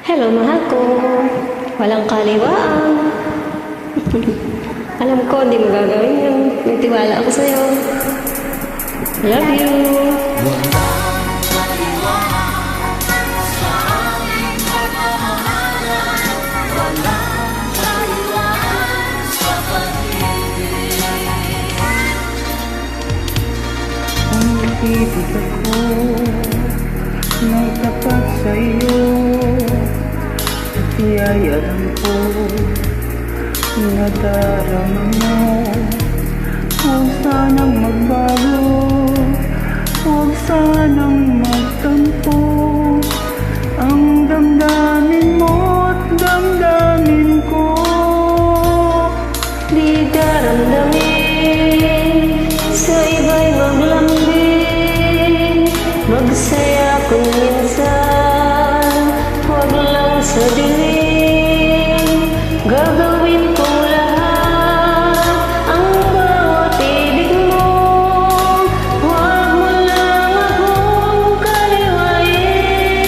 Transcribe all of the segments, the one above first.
Hello, mahal ko. Walang kaliwaan. Alam ko, hindi mo gagawin yun. May tiwala ako sa'yo. Love you. Ibig ako ng tapat sa'yo, di ay alam ko na darama mo. Huwag sanang magbago, huwag sanang magtampo. Ang damdamin mo't damdamin ko, Di daramdamin sa iba'y maglambing. Magsaya kung minsan, huwag lang sa dilim. Gagawin kong lahat ang bawat ibig mo. Huwag mo lang akong kaliwain.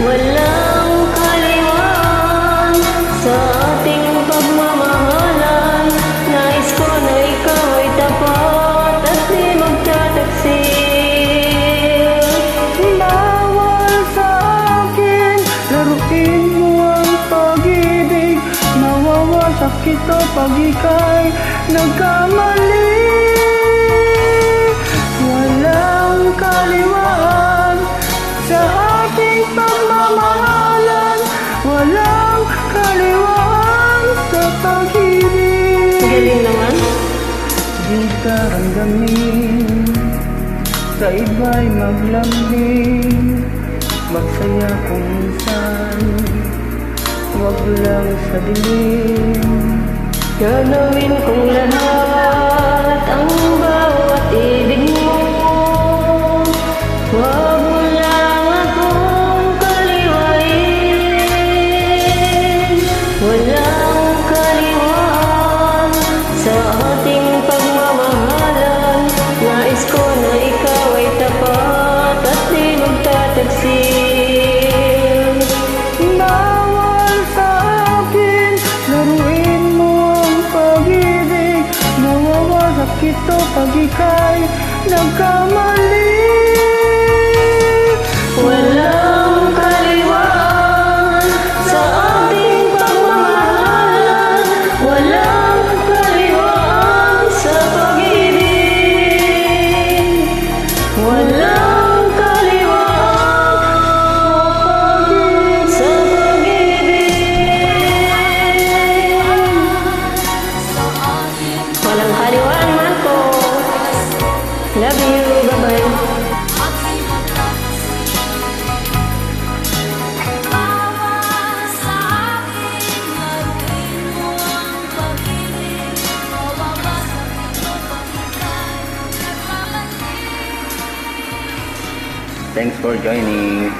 Walang kaliwaan sa ating pagmamahalan. Nais ko na ikaw ay tapat at di magtataksil. bawal sa akin laruin mo ang pag-ibig. Mawawasak ito pag ika'y nagkamali. Walang kaliwaan sa ating pagmamahalan. Walang kaliwaan sa pag-ibig. Galing naman. Di daramdamin sa iba'y maglambing. Magsaya kung minsan, huwag lang sa dilim. Gagawin kong lahat ang bawat ibig mo. Huwag mo lang akong kaliwain. Walang kaliwaan sa ating pagmamahalan. Nais ko na ikaw ay tapat at di magtataksil. Bawal sa akin laruin mo ang pag-ibig. Mawawasak ito pag ika'y nagkamali. Walang kaliwaan sa ating pagmamahalan. Walang kaliwaan sa pag-ibig. Walang kaliwaan sa pag-ibig. Walang kaliwaan, mahal ko. Love you. Bye-bye. Thanks for joining.